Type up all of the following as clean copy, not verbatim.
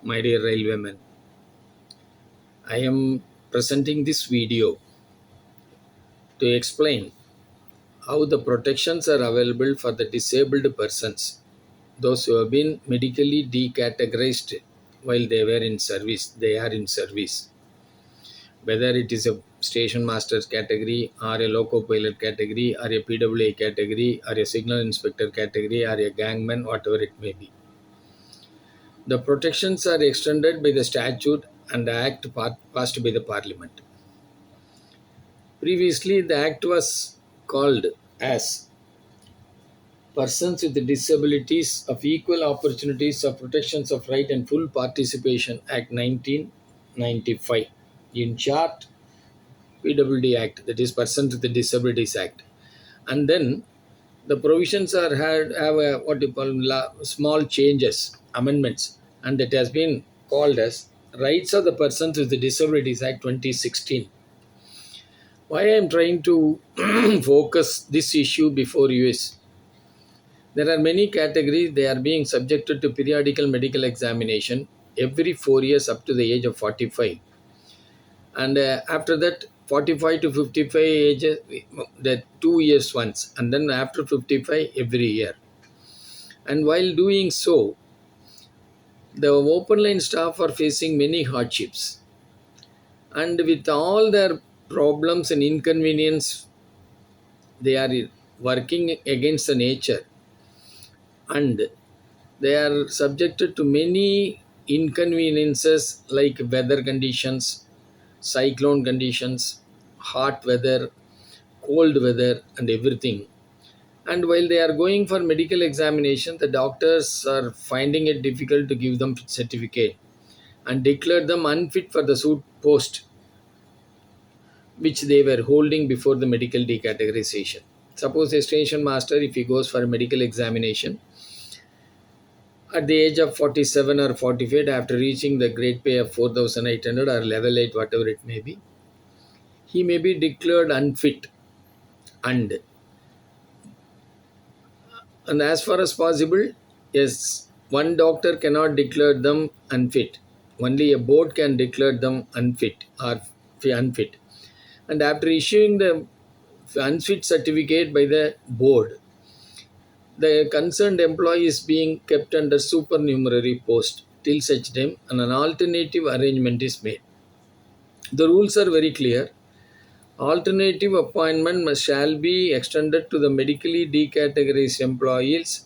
My dear railwaymen, I am presenting this video to explain how the protections are available for the disabled persons, those who have been medically decategorized while they are in service. Whether it is a station master's category or a loco pilot category or a PWA category or a signal inspector category or a gangman, whatever it may be. The protections are extended by the statute and the act passed by the parliament. Previously, the act was called as Persons with Disabilities of Equal Opportunities of Protections of Right and Full Participation Act 1995. In short, PWD Act, that is Persons with Disabilities Act. And then the provisions have a, what you call small changes, amendments, and it has been called as Rights of the Persons with Disabilities Act 2016. Why I am trying to focus this issue before you is there are many categories they are being subjected to periodical medical examination every 4 years up to the age of 45, and after that 45 to 55 age the 2 years once, and then after 55 every year. And while doing so, the open line staff are facing many hardships, and with all their problems and inconvenience, they are working against the nature, and they are subjected to many inconveniences like weather conditions, cyclone conditions, hot weather, cold weather, and everything. And while they are going for medical examination, the doctors are finding it difficult to give them certificate and declare them unfit for the suit post which they were holding before the medical decategorization. Suppose a station master, if he goes for a medical examination at the age of 47 or 45, after reaching the grade pay of 4,800 or level 8, whatever it may be, he may be declared unfit. And, and as far as possible, yes, one doctor cannot declare them unfit. Only a board can declare them unfit or unfit. And after issuing the unfit certificate by the board, the concerned employee is being kept under supernumerary post till such time and an alternative arrangement is made. The rules are very clear. Alternative appointment shall be extended to the medically decategorized employees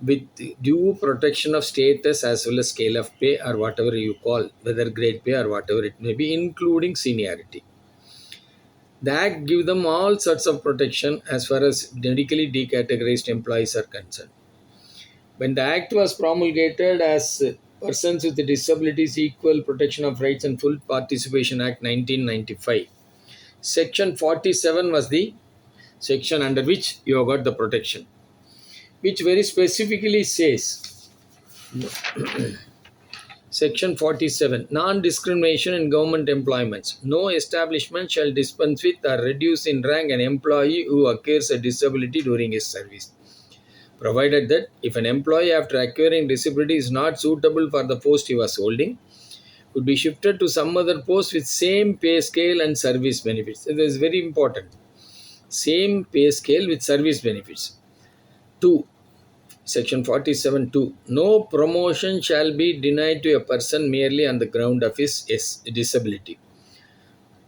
with due protection of status as well as scale of pay or whatever you call, whether grade pay or whatever it may be, including seniority. The Act gives them all sorts of protection as far as medically decategorized employees are concerned. When the Act was promulgated as Persons with Disabilities Equal Protection of Rights and Full Participation Act 1995, Section 47 was the section under which you have got the protection, which very specifically says, Section 47, non-discrimination in government employments. No establishment shall dispense with or reduce in rank an employee who acquires a disability during his service, provided that if an employee after acquiring disability is not suitable for the post he was holding, could be shifted to some other post with same pay scale and service benefits. It is very important. Same pay scale with service benefits. 2. Section 47 2. No promotion shall be denied to a person merely on the ground of his disability,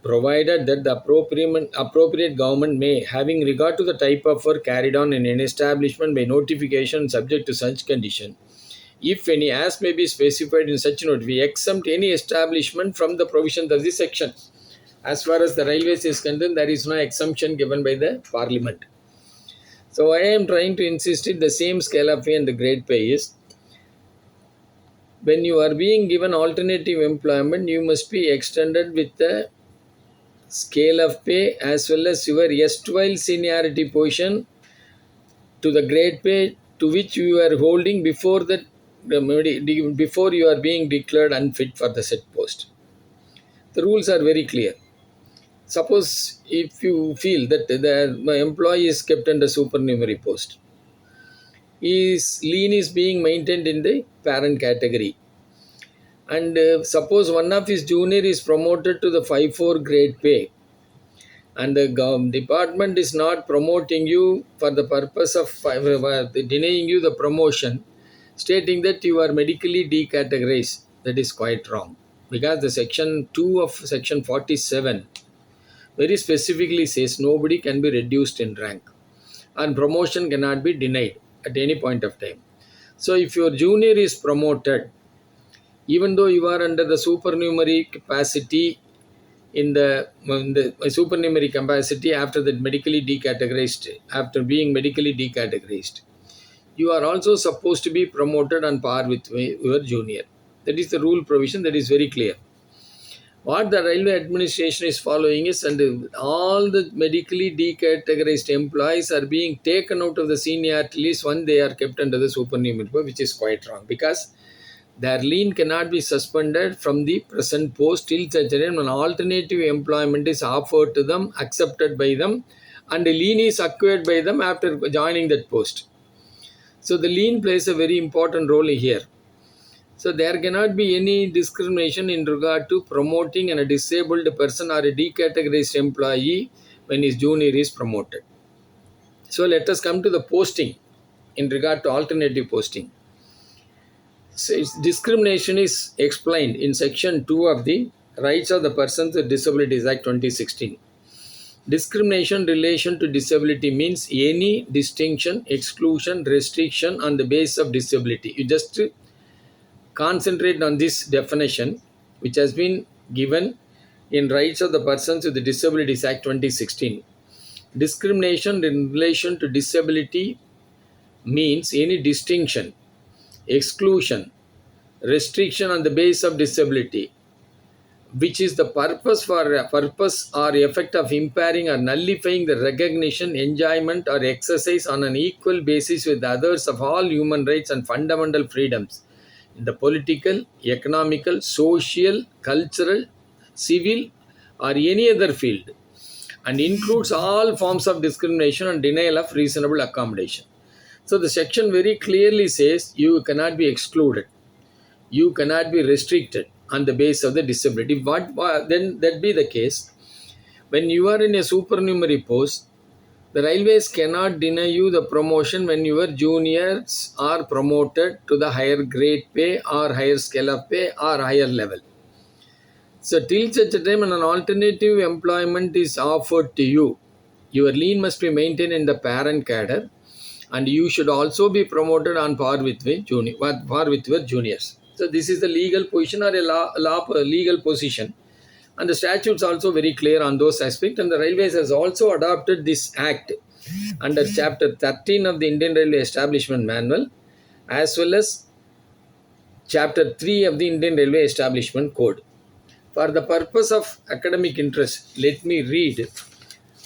provided that the appropriate government may, having regard to the type of work carried on in an establishment by notification subject to such condition, if any, as may be specified in such note, we exempt any establishment from the provisions of this section. As far as the railways is concerned, there is no exemption given by the parliament. So I am trying to insist it the same scale of pay and the grade pay is, when you are being given alternative employment, you must be extended with the scale of pay as well as your erstwhile seniority position to the grade pay to which you are holding before that, before you are being declared unfit for the said post. The rules are very clear. Suppose if you feel that my employee is kept under supernumerary post, his lien is being maintained in the parent category, And suppose one of his junior is promoted to the 5-4 grade pay, and the department is not promoting you for the purpose of denying you the promotion, stating that you are medically decategorized. That is quite wrong, because the section 2 of section 47 very specifically says nobody can be reduced in rank and promotion cannot be denied at any point of time. So if your junior is promoted, even though you are under the supernumerary capacity, in the supernumerary capacity after that medically decategorized, after being medically decategorized, you are also supposed to be promoted on par with your junior. That is the rule provision, that is very clear. What the railway administration is following is, and all the medically decategorized employees are being taken out of the seniority list when they are kept under the supernumerary, which is quite wrong, because their lien cannot be suspended from the present post till such a time an alternative employment is offered to them, accepted by them, and a lien is acquired by them after joining that post. So the lien plays a very important role here. So there cannot be any discrimination in regard to promoting a disabled person or a decategorized employee when his junior is promoted. So let us come to the posting in regard to alternative posting. So discrimination is explained in section 2 of the Rights of the Persons with Disabilities Act 2016. Discrimination in relation to disability means any distinction, exclusion, restriction on the basis of disability. You just concentrate on this definition, which has been given in Rights of the Persons with Disabilities Act 2016. Discrimination in relation to disability means any distinction, exclusion, restriction on the basis of disability, which is the purpose or effect of impairing or nullifying the recognition, enjoyment, or exercise on an equal basis with others of all human rights and fundamental freedoms in the political, economical, social, cultural, civil, or any other field, and includes all forms of discrimination and denial of reasonable accommodation. So the section very clearly says you cannot be excluded, you cannot be restricted on the basis of the disability. What then that be the case? When you are in a supernumerary post, the railways cannot deny you the promotion when your juniors are promoted to the higher grade pay or higher scale of pay or higher level. So till such a time an alternative employment is offered to you, your lien must be maintained in the parent cadre, and you should also be promoted on par with your juniors. So this is the legal position or a legal position, and the statutes also very clear on those aspects. And the railways has also adopted this act under chapter 13 of the Indian Railway Establishment Manual, as well as chapter 3 of the Indian Railway Establishment Code. For the purpose of academic interest, let me read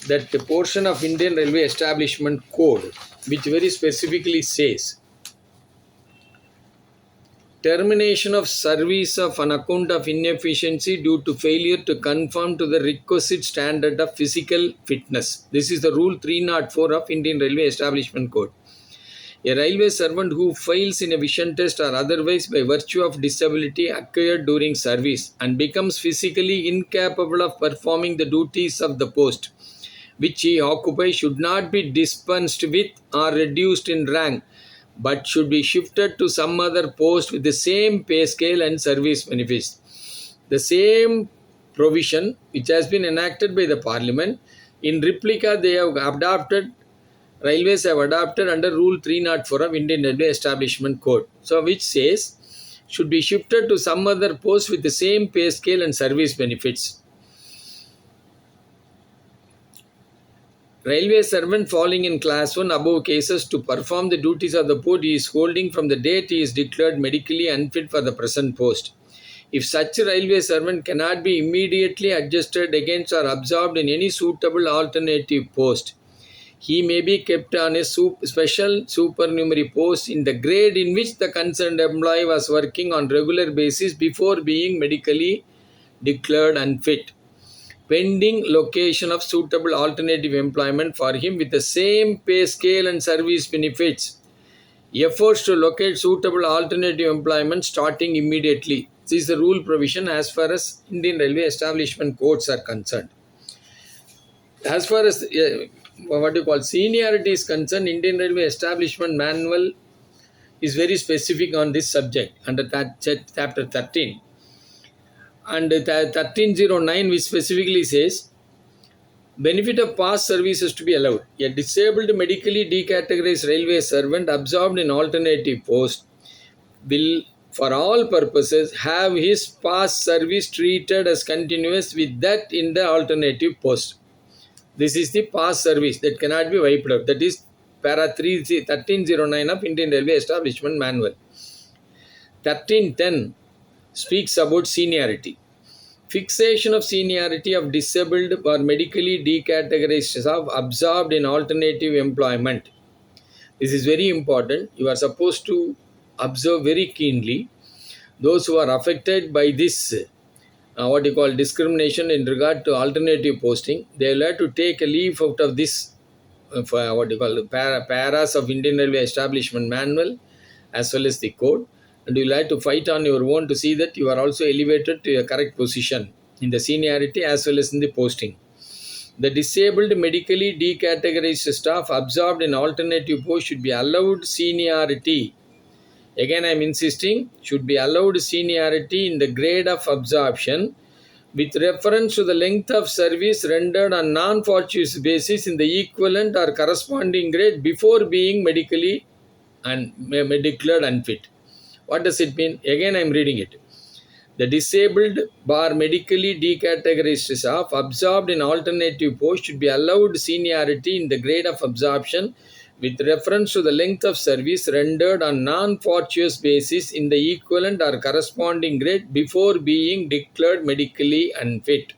that portion of Indian Railway Establishment Code, which very specifically says, termination of service of an account of inefficiency due to failure to conform to the requisite standard of physical fitness. This is the Rule 304 of Indian Railway Establishment Code. A railway servant who fails in a vision test or otherwise by virtue of disability acquired during service and becomes physically incapable of performing the duties of the post which he occupies should not be dispensed with or reduced in rank, but should be shifted to some other post with the same pay scale and service benefits. The same provision which has been enacted by the Parliament, in replica they have adopted, railways have adopted under Rule 304 of Indian Railway Establishment Code. So which says should be shifted to some other post with the same pay scale and service benefits. Railway servant falling in class 1 above cases to perform the duties of the post he is holding from the date he is declared medically unfit for the present post. If such a railway servant cannot be immediately adjusted against or absorbed in any suitable alternative post, he may be kept on a special supernumerary post in the grade in which the concerned employee was working on regular basis before being medically declared unfit, pending location of suitable alternative employment for him with the same pay scale and service benefits. Efforts to locate suitable alternative employment starting immediately. This is the rule provision as far as Indian Railway Establishment Codes are concerned. As far as what you call seniority is concerned, Indian Railway Establishment Manual is very specific on this subject under that chapter 13. And 1309, which specifically says benefit of past services to be allowed. A disabled medically decategorized railway servant absorbed in alternative post will, for all purposes, have his past service treated as continuous with that in the alternative post. This is the past service that cannot be wiped out. That is para 1309 of Indian Railway Establishment Manual. 1310 speaks about seniority. Fixation of seniority of disabled or medically decategorized staff absorbed in alternative employment. This is very important. You are supposed to observe very keenly those who are affected by this what you call discrimination in regard to alternative posting. They will have to take a leaf out of this for what you call paras of Indian Railway Establishment Manual as well as the code, and you will have to fight on your own to see that you are also elevated to a correct position in the seniority as well as in the posting. The disabled medically decategorized staff absorbed in alternative post should be allowed seniority. Again, I am insisting, should be allowed seniority in the grade of absorption with reference to the length of service rendered on non-fortuitous basis in the equivalent or corresponding grade before being medically and declared unfit. What does it mean? Again, I am reading it. The disabled bar medically decategorized staff absorbed in alternative post should be allowed seniority in the grade of absorption with reference to the length of service rendered on non-fortuitous basis in the equivalent or corresponding grade before being declared medically unfit.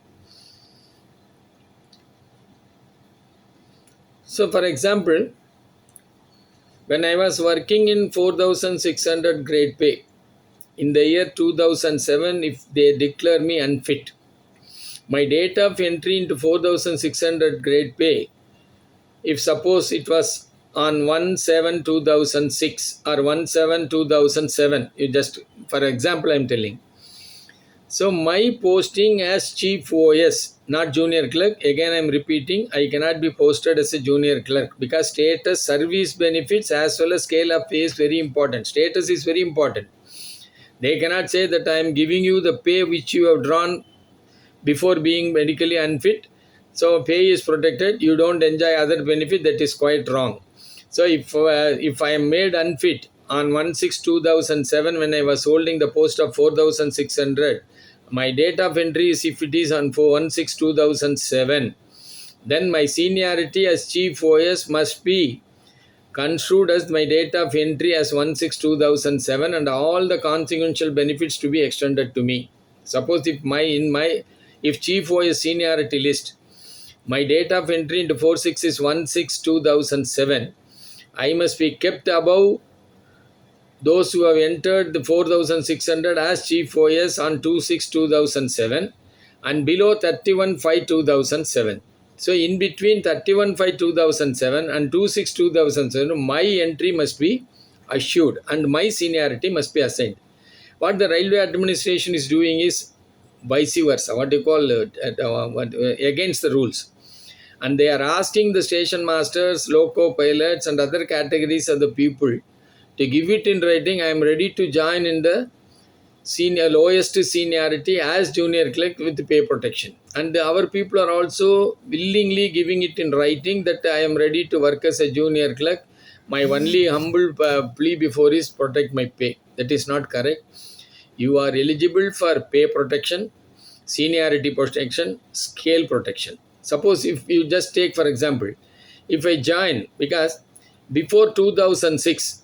So, for example, when I was working in 4600 grade pay, in the year 2007, if they declare me unfit, my date of entry into 4600 grade pay, if suppose it was on 1/7/2006 or 1/7/2007, you just, for example, I am telling. So my posting as chief OS, not junior clerk, again I am repeating, I cannot be posted as a junior clerk because status, service benefits as well as scale of pay is very important. Status is very important. They cannot say that I am giving you the pay which you have drawn before being medically unfit. So pay is protected. You don't enjoy other benefit. That is quite wrong. So if I am made unfit on 1/6/2007 when I was holding the post of 4600, my date of entry is if it is on 1/6/2007, then my seniority as chief OS must be construed as my date of entry as 1/6/2007 and all the consequential benefits to be extended to me. Suppose if chief OS seniority list, my date of entry into 46 is 1/6/2007, I must be kept above those who have entered the 4600 as chief OS on 2/6/2007 and below 31/5/2007. So in between 31/5/2007 and 2/6/2007, my entry must be assured and my seniority must be assigned. What the railway administration is doing is vice versa, what you call against the rules. And they are asking the station masters, loco pilots and other categories of the people to give it in writing. I am ready to join in the lowest seniority as junior clerk with pay protection. And our people are also willingly giving it in writing that I am ready to work as a junior clerk. My only humble plea before is protect my pay. That is not correct. You are eligible for pay protection, seniority protection, scale protection. Suppose if you just take for example, if I join, because before 2006,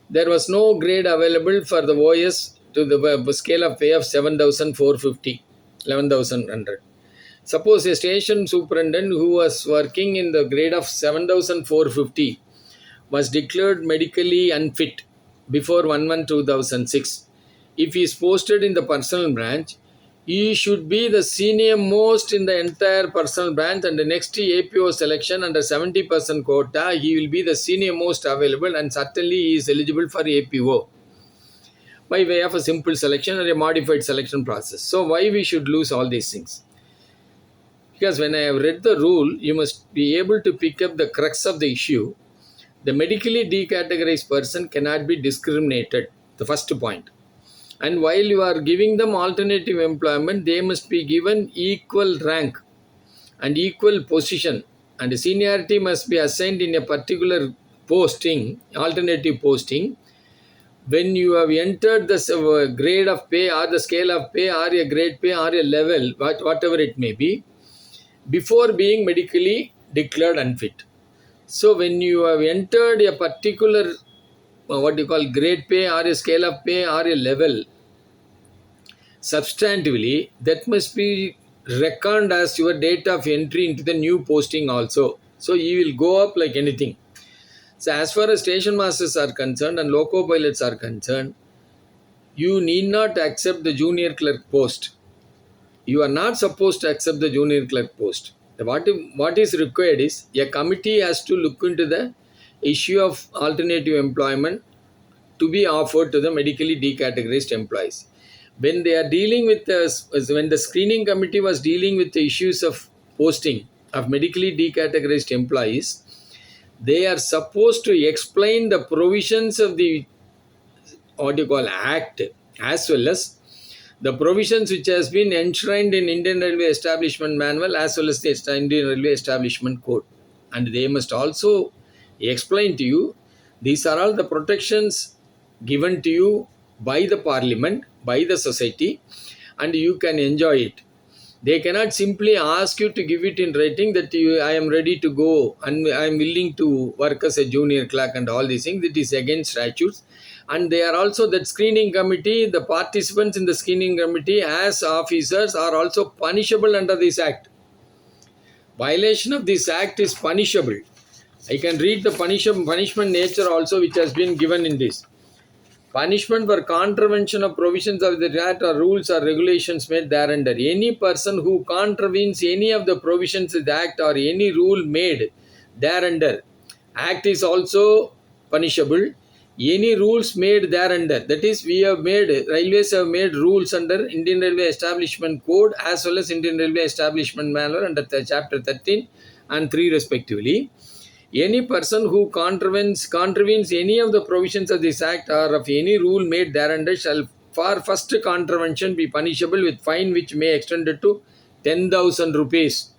there was no grade available for the OS to the scale of pay of 7,450, 11,100. Suppose a station superintendent who was working in the grade of 7,450 was declared medically unfit before 1/1/2006. If he is posted in the personal branch, He should be the senior most in the entire personal branch, and the next APO selection under 70% quota, he will be the senior most available, and certainly he is eligible for APO by way of a simple selection or a modified selection process. So why we should lose all these things? Because when I have read the rule, you must be able to pick up the crux of the issue. The medically decategorized person cannot be discriminated. The first point. And while you are giving them alternative employment, they must be given equal rank and equal position. And seniority must be assigned in a particular posting, alternative posting. When you have entered the grade of pay or the scale of pay or a grade pay or a level, whatever it may be, before being medically declared unfit. So when you have entered a particular what you call grade pay or a scale of pay or a level, substantively that must be reckoned as your date of entry into the new posting also. So you will go up like anything. So as far as station masters are concerned and loco pilots are concerned, you need not accept the junior clerk post. You are not supposed to accept the junior clerk post. What is required is a committee has to look into the issue of alternative employment to be offered to the medically decategorized employees. When they are dealing with when the screening committee was dealing with the issues of posting of medically decategorized employees, they are supposed to explain the provisions of the act, as well as the provisions which has been enshrined in Indian Railway Establishment Manual as well as the Indian Railway Establishment Code. And they must also explain to you these are all the protections given to you by the parliament, by the society, and you can enjoy it. They cannot simply ask you to give it in writing that I am ready to go and I am willing to work as a junior clerk and all these things. It is against statutes. And they are also that screening committee, the participants in the screening committee as officers are also punishable under this act. Violation of this act is punishable. I can read the punishment nature also which has been given in this. Punishment for contravention of provisions of the act or rules or regulations made thereunder. Any person who contravenes any of the provisions of the act or any rule made thereunder. Act is also punishable. Any rules made thereunder. That is, railways have made rules under Indian Railway Establishment Code as well as Indian Railway Establishment Manual under chapter 13 and 3 respectively. Any person who contravenes any of the provisions of this act or of any rule made thereunder shall for first contravention be punishable with fine which may extend to 10,000 rupees,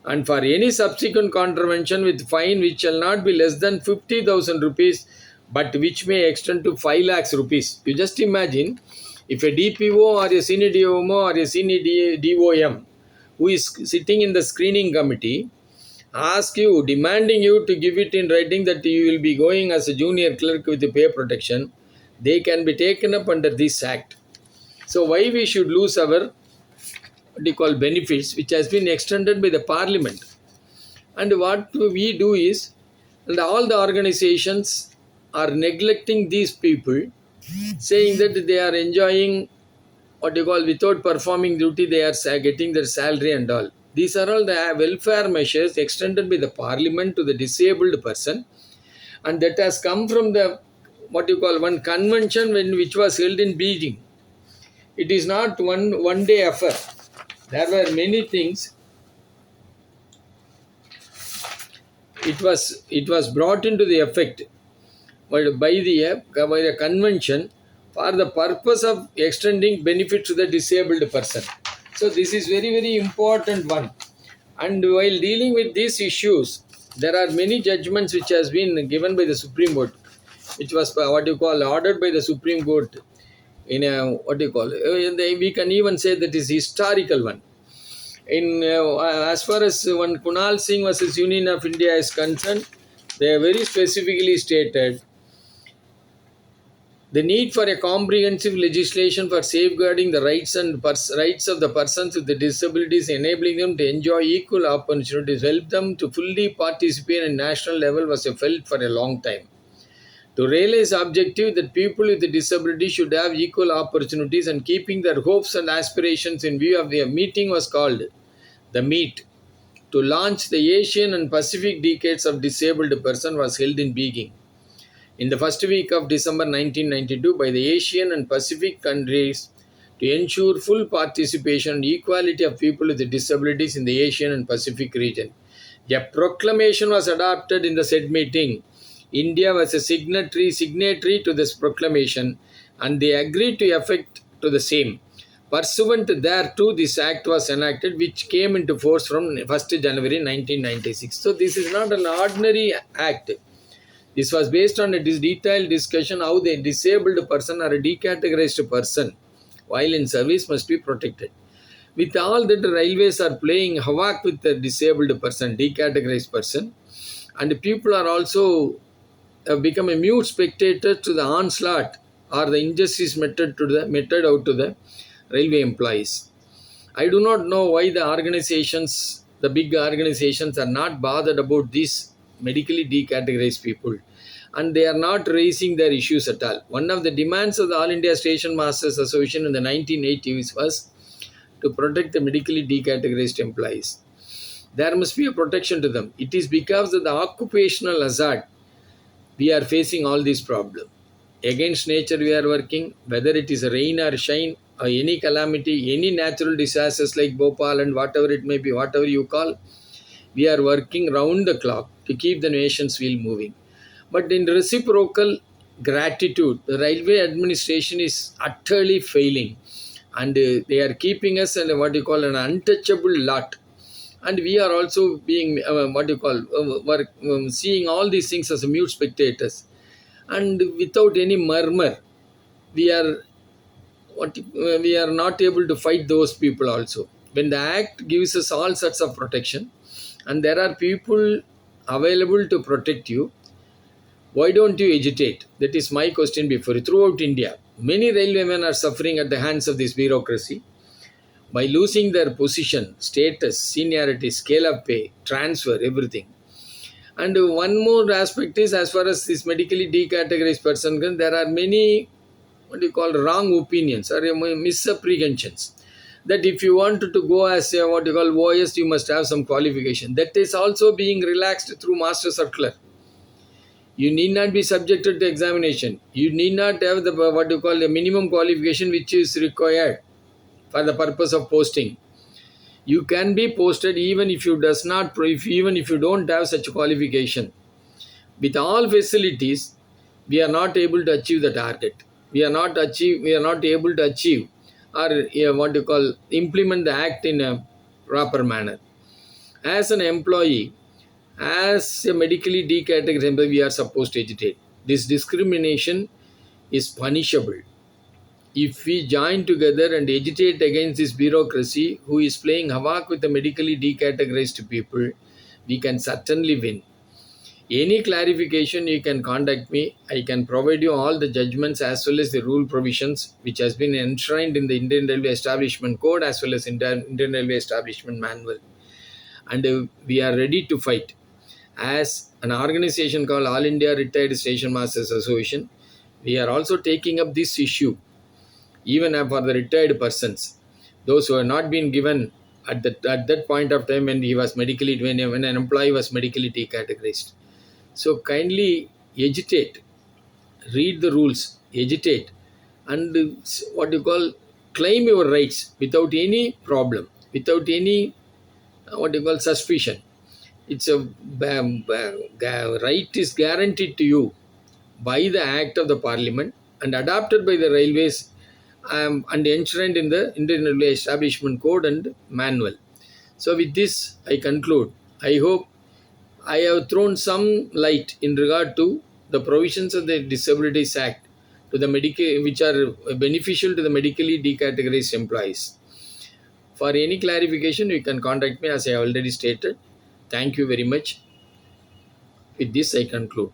and for any subsequent contravention with fine which shall not be less than 50,000 rupees but which may extend to 5 lakhs rupees. You just imagine if a DPO or a senior DOMO or a senior DOM who is sitting in the screening committee ask you, demanding you to give it in writing that you will be going as a junior clerk with the pay protection, they can be taken up under this act. So why we should lose our benefits which has been extended by the parliament? And what we do is, and all the organizations are neglecting these people, saying that they are enjoying without performing duty, they are getting their salary and all. These are all the welfare measures extended by the parliament to the disabled person, and that has come from the one convention which was held in Beijing. It is not one day affair. There were many things. It was brought into the effect by the convention for the purpose of extending benefit to the disabled person. So this is very, very important one. And while dealing with these issues, there are many judgments which has been given by the Supreme Court, which was ordered by the Supreme Court in a we can even say that is historical one. In as far as one Kunal Singh versus Union of India is concerned, they very specifically stated the need for a comprehensive legislation for safeguarding the rights of the persons with the disabilities, enabling them to enjoy equal opportunities, help them to fully participate at national level was felt for a long time. To realize objective that people with disability should have equal opportunities and keeping their hopes and aspirations in view of their meeting was called the meet. To launch the Asian and Pacific decades of disabled person was held in Beijing in the first week of December 1992 by the Asian and Pacific countries to ensure full participation and equality of people with disabilities in the Asian and Pacific region. A proclamation was adopted in the said meeting. India was a signatory to this proclamation and they agreed to effect to the same. Pursuant thereto, this act was enacted, which came into force from 1st January 1996. So, this is not an ordinary act. This was based on a detailed discussion how the disabled person or a decategorized person while in service must be protected. With all that, the railways are playing havoc with the disabled person, decategorized person, and people are also become a mute spectator to the onslaught or the injustice meted out to the railway employees. I do not know why the organizations, the big organizations, are not bothered about these medically decategorized people and they are not raising their issues at all. One of the demands of the All India Station Masters Association in the 1980s was to protect the medically decategorized employees. There must be a protection to them. It is because of the occupational hazard we are facing all these problems. Against nature we are working, whether it is rain or shine or any calamity, any natural disasters like Bhopal and whatever it may be, whatever you call, we are working round the clock to keep the nation's wheel moving. But in reciprocal gratitude, the railway administration is utterly failing and they are keeping us in what you call an untouchable lot. And we are also being what you call seeing all these things as mute spectators and without any murmur we are we are not able to fight those people also when the act gives us all sorts of protection and there are people available to protect you. Why don't you agitate? That is my question before you. Throughout India many railwaymen are suffering at the hands of this bureaucracy by losing their position, status, seniority, scale of pay, transfer, everything. And one more aspect is as far as this medically decategorized person goes, there are many what do you call wrong opinions or misapprehensions that if you want to go as a what you call OS, you must have some qualification. That is also being relaxed through master circular. You need not be subjected to examination. You need not have the what you call a minimum qualification which is required for the purpose of posting. You can be posted even if you does not even if you don't have such qualification. With all facilities, we are not able to achieve the target. We are not able to achieve or what you call implement the act in a proper manner. As an employee, as a medically decategorized employee, we are supposed to agitate. This discrimination is punishable. If we join together and agitate against this bureaucracy who is playing havoc with the medically decategorized people, we can certainly win. Any clarification you can contact me. I can provide you all the judgments as well as the rule provisions which has been enshrined in the Indian Railway Establishment Code as well as Indian Railway Establishment Manual. And we are ready to fight. As an organization called All India Retired Station Masters Association, we are also taking up this issue even for the retired persons, those who have not been given at that point of time when he was medically when an employee was medically decategorized. So kindly agitate, read the rules, agitate, and what you call claim your rights without any problem, without any what you call suspicion. It's a right is guaranteed to you by the act of the parliament and adopted by the railways and enshrined in the Indian Railway Establishment Code and Manual. So with this, I conclude. I hope I have thrown some light in regard to the provisions of the Disabilities Act to the which are beneficial to the medically decategorized employees. For any clarification, you can contact me as I already stated. Thank you very much. With this, I conclude.